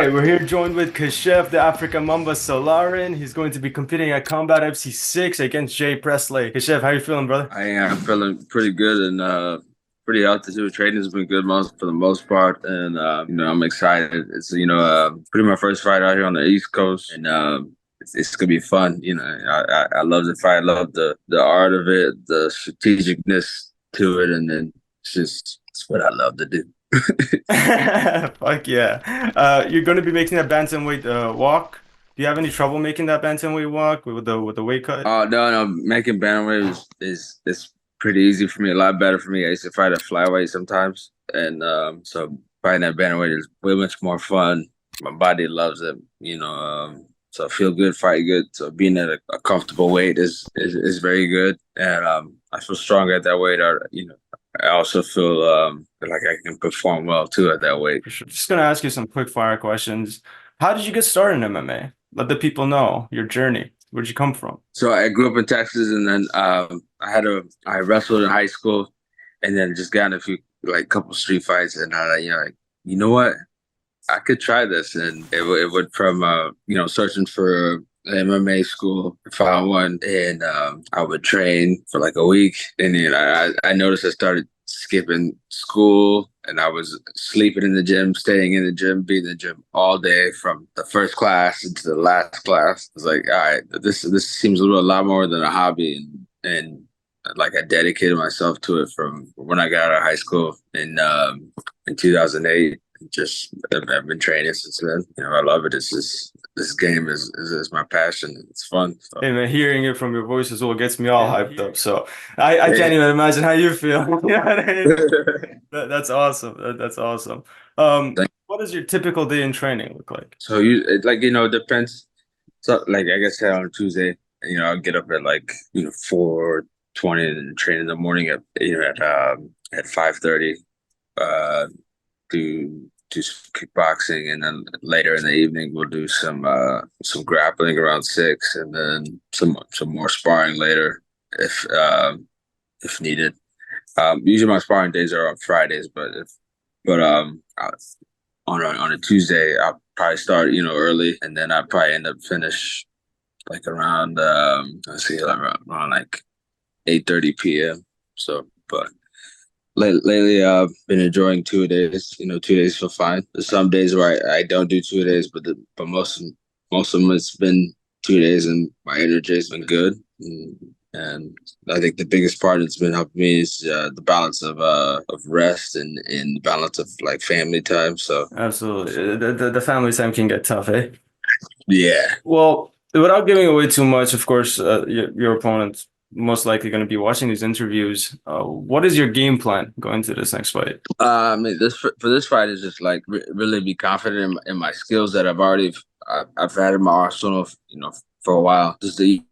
right, we're here joined with Kashiff, the African Mamba Solarin. He's going to be competing at Combat FC 6 against Jay Presley. Kashiff, how you feeling, brother? I am feeling pretty good and pretty healthy too. Training's been good most for the most part, and I'm excited. It's pretty my first fight out here on the East Coast, and it's gonna be fun. I love the fight, I love the art of it, the strategicness to it, and then it's what I love to do. Fuck yeah. You're going to be making that bantamweight walk. Do you have any trouble making that bantamweight walk with the weight cut? Oh no, making bantamweight is pretty easy for me. A lot better for me. I used to fight at flyweight sometimes, and so fighting at bantamweight is way much more fun. My body loves it, so I feel good, fight good. So being at a comfortable weight is very good, and I feel strong at that weight. I also feel like I can perform well too at that weight. For sure. Just gonna ask you some quick fire questions. How did you get started in MMA? Let the people know your journey. Where'd you come from? So I grew up in Texas, and then I wrestled in high school, and then just got in a few couple street fights, and you know what, I could try this, and it went from searching for an MMA school, found one, and I would train for like a week, and then I noticed I started skipping school, and I was sleeping in the gym, staying in the gym, being in the gym all day from the first class into the last class. I was like, all right, this seems a lot more than a hobby, and like I dedicated myself to it from when I got out of high school in 2008. Just I've been training since then. I love it. It's just this game is my passion. It's fun. So. Hey man, hearing it from your voice is what gets me all hyped up. So I can't even imagine how you feel. You know what I mean? That's awesome. That's awesome. What does your typical day in training look like? So it depends. So I guess on Tuesday, I'll get up at 4:20 and train in the morning at 5:30. Do some kickboxing, and then later in the evening we'll do some grappling around 6, and then some more sparring later if needed. Usually my sparring days are on Fridays, on a Tuesday I'll probably start early, and then I'll probably end up finish around around 8:30 p.m. So, but lately, I've been enjoying 2 days. 2 days feel fine. There's some days where I don't do 2 days, but most of them it's been 2 days, and my energy has been good. And I think the biggest part that's been helping me is the balance of rest and the balance of family time. So Absolutely. The family time can get tough, eh? yeah. Well, without giving away too much, of course, your opponent's most likely going to be watching these interviews. What is your game plan going into this next fight? I mean, for this fight is just really be confident in my skills that I've had in my arsenal, for a while. Just in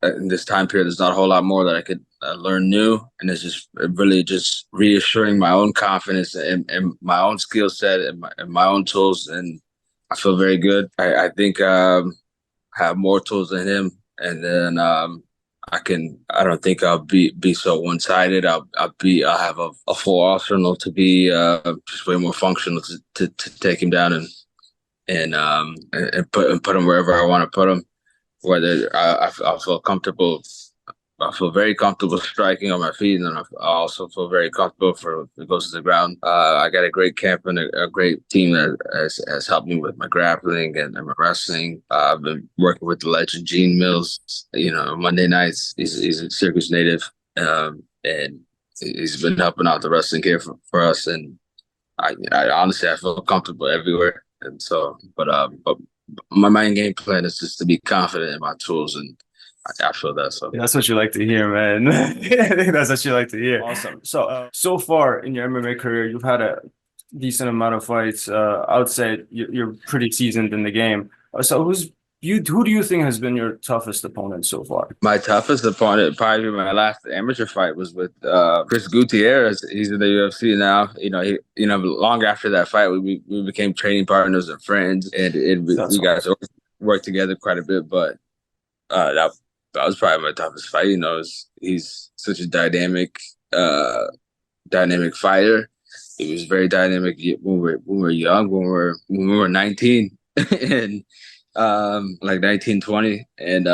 this time period, there's not a whole lot more that I could learn new, and it's just really just reassuring my own confidence and my own skill set and my own tools, and I feel very good. I think I have more tools than him, and then I don't think I'll be so one-sided. I'll have a full arsenal to be just way more functional to take him down and put him wherever I want to put him. Whether I feel comfortable, I feel very comfortable striking on my feet, and I also feel very comfortable if it goes to the ground. I got a great camp and a great team that has helped me with my grappling and my wrestling. I've been working with the legend Gene Mills. Monday nights. He's a Syracuse native, and he's been helping out the wrestling here for us. And I honestly I feel comfortable everywhere. And so, but my main game plan is just to be confident in my tools, and I feel that. So yeah, that's what you like to hear, man. I think that's what you like to hear. Awesome. So far in your MMA career, you've had a decent amount of fights. I would say you're pretty seasoned in the game. So who do you think has been your toughest opponent so far? My toughest opponent, probably my last amateur fight, was with Chris Gutierrez. He's in the UFC now. Long after that fight, we became training partners and friends, and we guys worked together quite a bit. But that was probably my toughest fight. He's such a dynamic fighter, it was very dynamic when we were young, when we were 19 and like 19, 20, and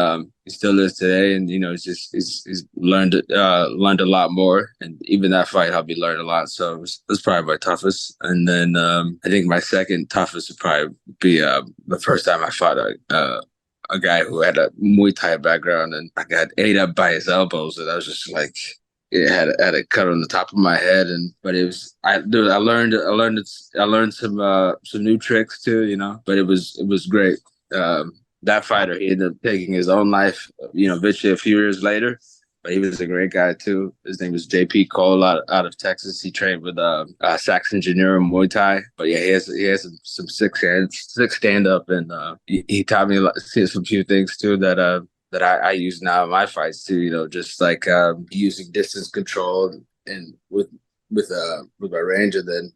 it still is today. And it's learned a lot more, and even that fight helped me learn a lot. So it was probably my toughest. And then I think my second toughest would probably be the first time I fought a guy who had a Muay Thai background, and I got ate up by his elbows, and I was just like, it had a cut on the top of my head. But it was I learned some new tricks too, but it was great. That fighter, he ended up taking his own life, eventually a few years later. But he was a great guy too. His name was JP Cole out of Texas. He trained with Sax Engineer in Muay Thai. But yeah, he has some sick stand up, and he taught me some few things too that I use now in my fights too. Just like using distance control and with my range, and then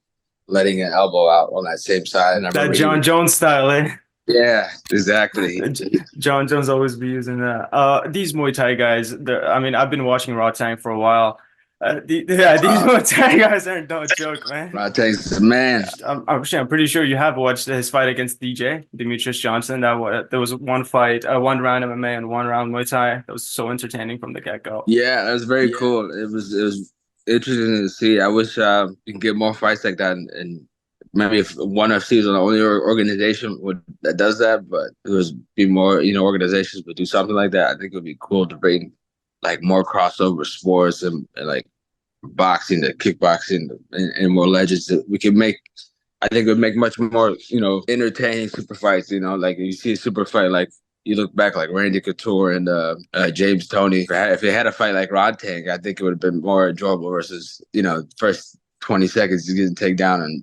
letting an elbow out on that same side. And that John Jones style, eh? Yeah, exactly. John Jones always be using that. These Muay Thai guys, I mean, I've been watching Raw Tank for a while. These Muay Thai guys aren't no joke, man. Raw Tank's the man. I'm pretty sure you have watched his fight against DJ Demetrius Johnson. There was one fight, one round MMA and one round Muay Thai. That was so entertaining from the get-go. Yeah, that was very cool. It was interesting to see. I wish we could get more fights like that, and maybe if ONE FC is the only organization that does that, but it was be more, organizations would do something like that. I think it would be cool to bring like more crossover sports and like boxing to kickboxing and more legends that we can make. I think it would make much more, entertaining super fights. Like you see a super fight, like you look back like Randy Couture and James Toney. If they had a fight like Rod Tank, I think it would have been more enjoyable versus, first 20 seconds you get take down and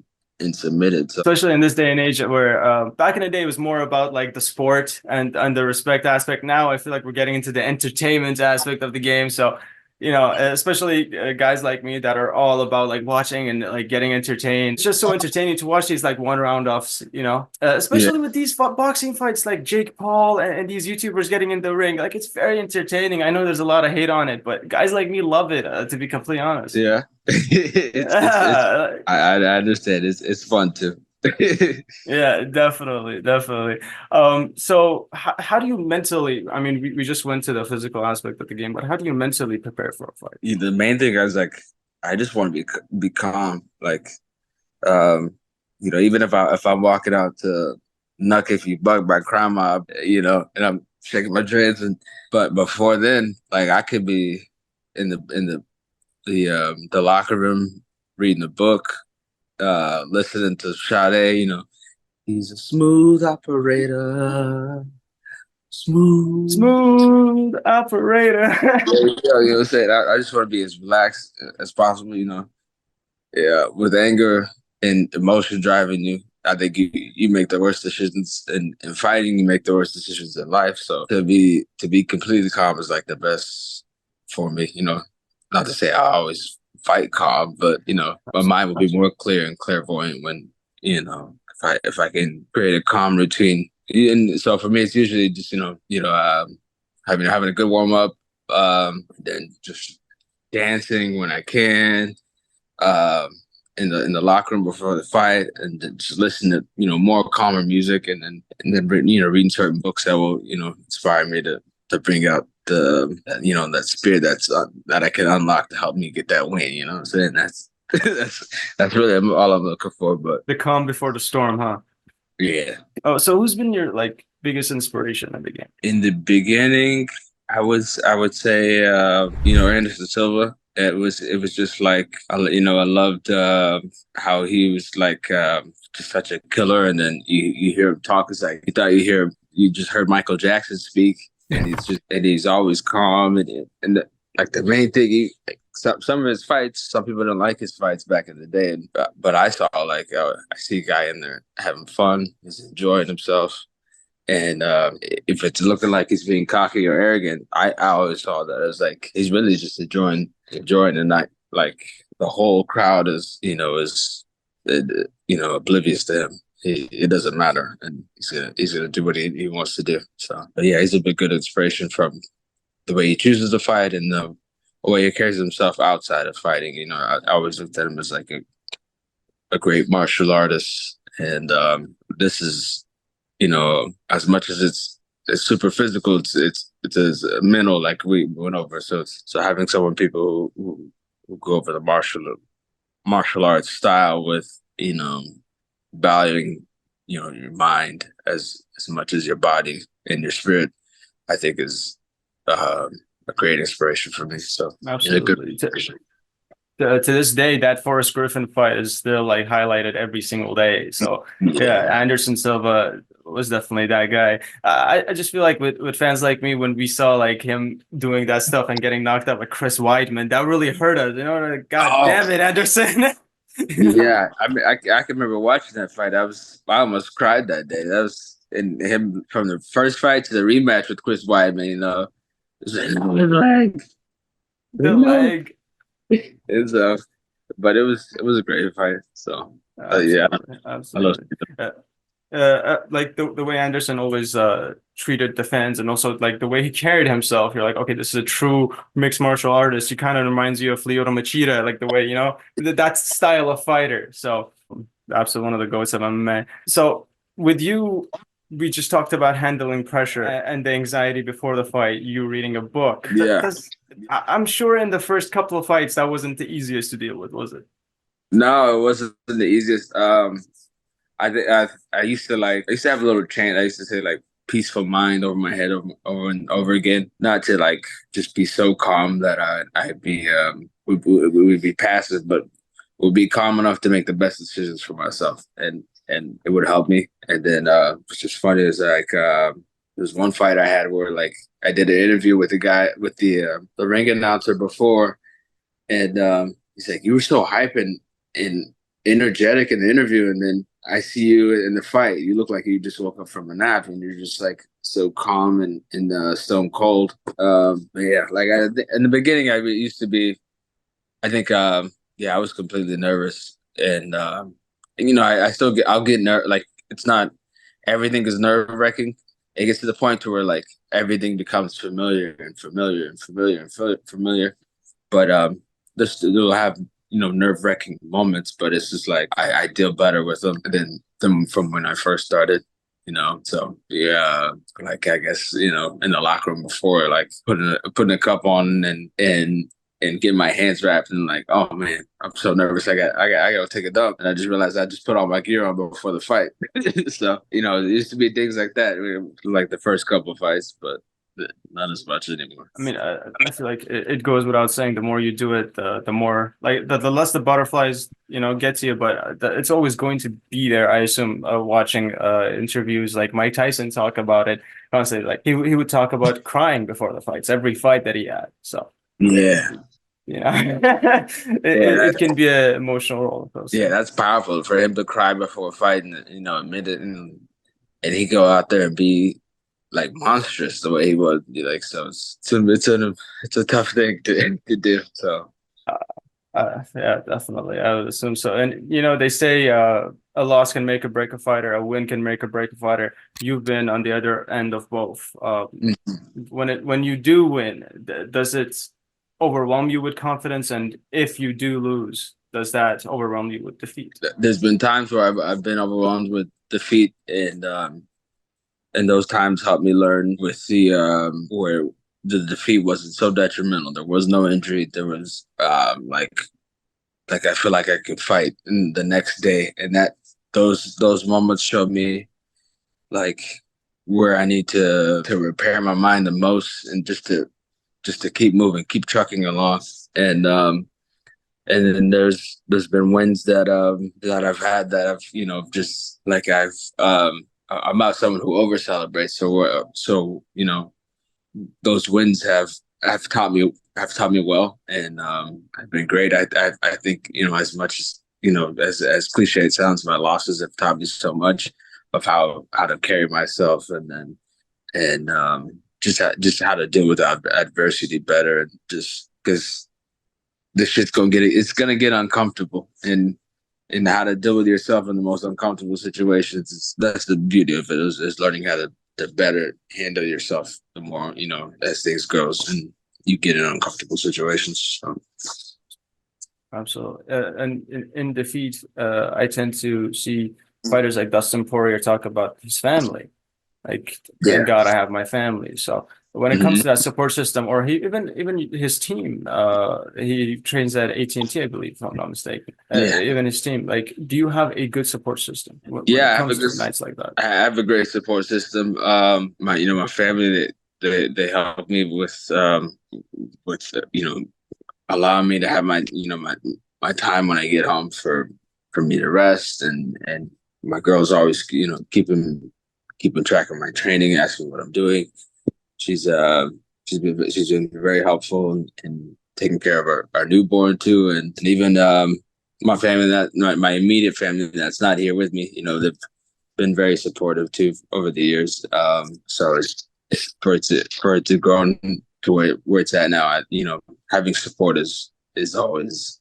submitted. So especially in this day and age where back in the day it was more about like the sport and the respect aspect. Now I feel like we're getting into the entertainment aspect of the game. So especially guys like me that are all about like watching and like getting entertained. It's just so entertaining to watch these like one round offs, especially with these boxing fights like Jake Paul and these YouTubers getting in the ring. Like it's very entertaining. I know there's a lot of hate on it, but guys like me love it, to be completely honest. Yeah. I understand. It's fun too. Yeah, definitely. So how do you mentally, I mean, we just went to the physical aspect of the game, but how do you mentally prepare for a fight? The main thing is like, I just want to be calm. Like, even if I'm walking out to Nuck If You Buck by Crime Mob, and I'm shaking my dreads, but before then, like I could be in the locker room reading a book, listening to Sade, he's a smooth operator. Smooth operator. I'm saying? I just want to be as relaxed as possible, Yeah, with anger and emotion driving you, I think you make the worst decisions in fighting, you make the worst decisions in life. So to be completely calm is like the best for me, Not to say I always fight calm, but my mind will be more clear and clairvoyant when, if I can create a calm routine. And so for me, it's usually just having a good warm up, then just dancing when I can, in the locker room before the fight, and then just listen to more calmer music, and then reading certain books that will inspire me to bring out the that spirit that I can unlock to help me get that win. You know what I'm saying? That's really all I'm looking for. But the calm before the storm, huh? Yeah. Oh, so who's been your like biggest inspiration in the game? In the beginning, I would say Anderson Silva. It was just like I loved how he was like just such a killer, and then you hear him talk. It's like you just heard Michael Jackson speak, and he's always calm, and like the main thing, some of his fights, some people don't like his fights back in the day, but I saw I see a guy in there having fun, he's enjoying himself. And if it's looking like he's being cocky or arrogant, I always saw that as like he's really just enjoying the night. Like the whole crowd is oblivious to him. It doesn't matter, and he's gonna do what he wants to do. So, but yeah, he's a big good inspiration from the way he chooses to fight and the way he carries himself outside of fighting. I always looked at him as like a great martial artist, and this is, as much as it's super physical, it's as mental, like we went over. So having people who go over the martial arts style with, valuing, your mind as much as your body and your spirit, I think is a great inspiration for me. So Absolutely. To this day, that Forrest Griffin fight is still like highlighted every single day. So yeah, Anderson Silva was definitely that guy. I just feel like with fans like me, when we saw like him doing that stuff and getting knocked out by Chris Weidman, that really hurt us. Like, God damn it, Anderson. Yeah, I mean, I can remember watching that fight. I almost cried that day. That was in him from the first fight to the rematch with Chris Weidman. It was like, no, his leg, the leg. It's but it was a great fight. So yeah, absolutely. Like the way Anderson always treated the fans, and also like the way he carried himself, you're like, okay, this is a true mixed martial artist. He kind of reminds you of Lyoto Machida, like the way, that style of fighter. So absolutely one of the goats of MMA. So with you, we just talked about handling pressure and the anxiety before the fight, you reading a book. Yeah. I'm sure in the first couple of fights, that wasn't the easiest to deal with, was it? No, it wasn't the easiest. I used to have a little chant. I used to say like peaceful mind over my head over and over again. Not to like just be so calm that I'd be would be passive, but would be calm enough to make the best decisions for myself, and it would help me. And then what's just funny is like there's one fight I had where like I did an interview with the guy with the ring announcer before, and he's like, "You were so hype and energetic in the interview, and then I see you in the fight. You look like you just woke up from a nap, and you're just like so calm and stone cold." But yeah, like in the beginning, I used to be. I think, I was completely nervous, and I still I'll get nerve. Like it's not everything is nerve wracking. It gets to the point to where like everything becomes familiar and familiar and familiar and familiar. But they'll have nerve wracking moments, but it's just like I deal better with them than from when I first started. So yeah, like I guess in the locker room before, like putting a cup on and getting my hands wrapped and like, oh man, I'm so nervous. I gotta take a dump, and I just realized I just put all my gear on before the fight. So it used to be things like that, like the first couple of fights, but not as much anymore. I mean, I feel like it goes without saying, the more you do it, the more like the less the butterflies, get to you, but it's always going to be there. I assume watching interviews like Mike Tyson talk about it constantly, like he would talk about crying before the fights, every fight that he had. So yeah. It can be an emotional roller coaster. Yeah, that's powerful for him to cry before a fight and admit it, and he go out there and be like monstrous the way he was. Like so, it's a tough thing to do. So. Yeah, definitely. I would assume so. And they say a loss can make or break a fighter, a win can make or break a fighter. You've been on the other end of both. When you do win, does it overwhelm you with confidence? And if you do lose, does that overwhelm you with defeat? There's been times where I've been overwhelmed with defeat, and those times helped me learn with the where the defeat wasn't so detrimental. There was no injury. There was like I feel like I could fight in the next day, and that those moments showed me like where I need to repair my mind the most, and just to keep moving, keep trucking along. And then there's been wins that I've had that I've just like I'm not someone who over celebrates, so those wins have taught me well, and have been great. I think as much as cliche it sounds, my losses have taught me so much of how to carry myself, and just how to deal with adversity better, and just because this shit's gonna get uncomfortable, and how to deal with yourself in the most uncomfortable situations. That's the beauty of it, is learning how to better handle yourself the more as things goes and you get in uncomfortable situations. So. Absolutely. And in defeat, I tend to see fighters like Dustin Poirier talk about his family. Like, thank Yeah. God I have my family. So when it comes Hmm. to that support system, or he even his team, he trains at AT&T, I believe, if I'm not mistaken. Yeah. Even his team, like, do you have a good support system when Yeah, it comes to nights like that? I have a great support system. My family, they help me with allowing me to have my time when I get home for me to rest, and my girl's always keeping track of my training, asking what I'm doing. She's been very helpful in taking care of our newborn too, and even my family, that my immediate family that's not here with me. They've been very supportive too over the years. So for it to grow to where it's at now, having support is always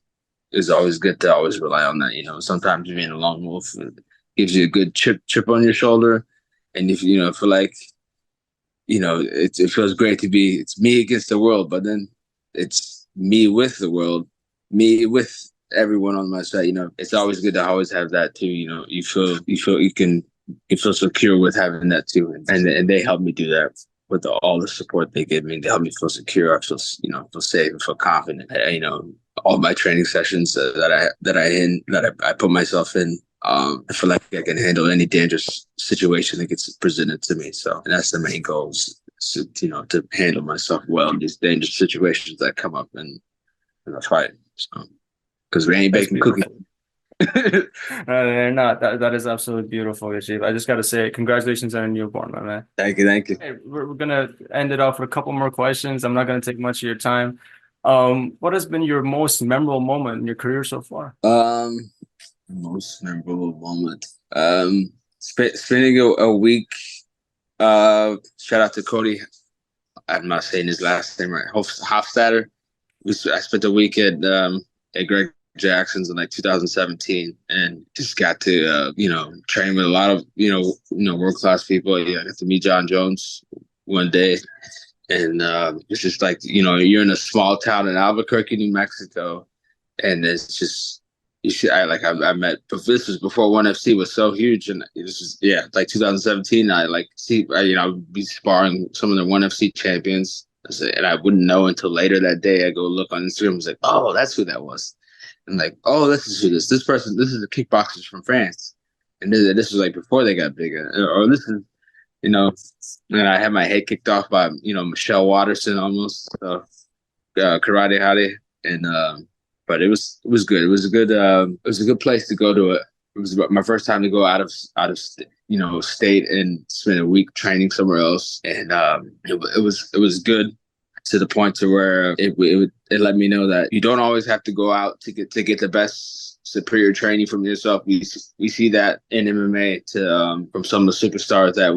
good to always rely on that. Sometimes being a lone wolf gives you a good chip on your shoulder, and if feel like it feels great to be it's me against the world, but then it's me with the world, me with everyone on my side. It's always good to always have that too. You feel secure with having that too, and they help me do that with all the support they give me. They help me feel secure. I feel safe, feel confident. All my training sessions that I put myself in. I feel like I can handle any dangerous situation that gets presented to me. So, and that's the main goal is to handle myself well in these dangerous situations that come up in a fight. So, because we ain't That's baking cookies. beautiful. No, they're not. That is absolutely beautiful, Kashiff. I just got to say, congratulations on a newborn, my man. Thank you, thank you. Hey, we're gonna end it off with a couple more questions. I'm not gonna take much of your time. What has been your most memorable moment in your career so far? Most memorable moment. Spending a week. Shout out to Cody. I'm not saying his last name right. Hofstadter. I spent a week at Greg Jackson's in like 2017, and just got to train with a lot of world class people. Yeah, I got to meet John Jones one day, and it's just like you're in a small town in Albuquerque, New Mexico, and it's just I met, but this was before ONE FC was so huge, and this is like 2017. I would be sparring some of the ONE FC champions, and I wouldn't know until later that day. I go look on Instagram, I was like, oh, that's who that was, and like, oh, this is who this person. This is the kickboxers from France, and this was like before they got bigger, or this is and I had my head kicked off by Michelle Watterson almost, karate hare, and but it was good. It was a good place to go to. It was my first time to go out of state and spend a week training somewhere else, and it was good to the point to where it let me know that you don't always have to go out to get the best superior training from yourself. We see that in MMA from some of the superstars that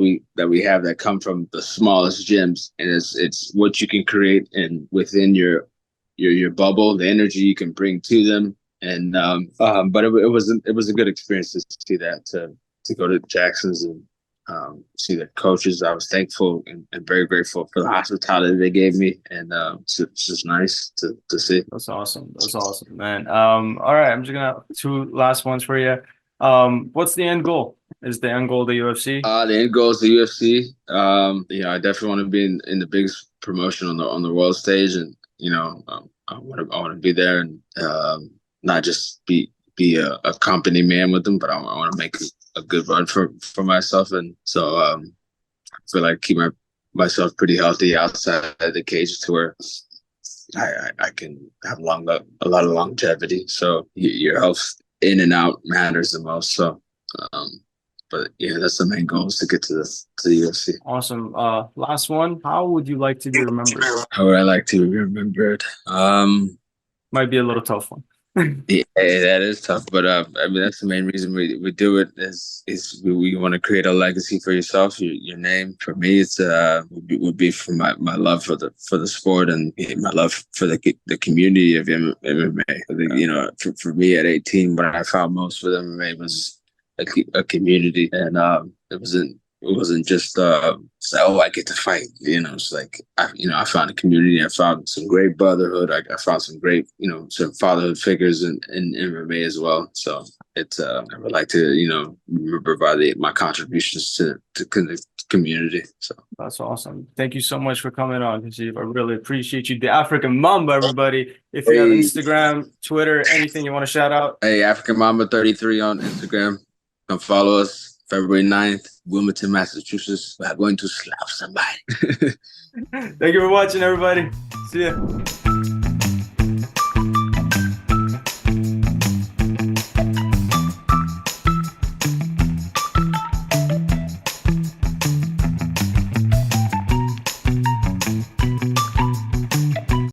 we have that come from the smallest gyms, and it's what you can create and within your bubble, the energy you can bring to them, and but it was a good experience to see that to go to Jackson's and see the coaches. I was thankful and very grateful for the hospitality they gave me, and it's just nice to see. That's awesome. That's awesome, man. All right, I'm just gonna two last ones for you. What's the end goal? Is the end goal the UFC? The end goal is the UFC. I definitely want to be in the biggest promotion on the world stage, and I want to be there and not just be a company man with them, but I want to make a good run for myself, and so I feel like keep myself pretty healthy outside the cage to where I can have a lot of longevity. So your health in and out matters the most. So, but yeah, that's the main goal is to get to the UFC. Awesome. Last one. How would you like to be remembered? How would I like to be remembered? Might be a little tough one. Yeah, that is tough, but I mean that's the main reason we do it is we want to create a legacy for yourself, your name. For me, it's would be for my love for the sport and my love for the community of MMA. I think, for me at 18, what I found most with MMA was a community, and it wasn't it wasn't just it's like, oh, I get to fight. You know, it's like I found a community. I found some great brotherhood. I found some great some fatherhood figures in MMA as well. So it's I would like to provide my contributions to the community. So That's awesome. Thank you so much for coming on, Kashiff. I really appreciate you. The African Mamba, everybody. If you have Instagram, Twitter, anything you want to shout out. Hey, African Mamba 33 on Instagram. Come follow us. February 9th, Wilmington, Massachusetts. We are going to slap somebody. Thank you for watching, everybody. See ya.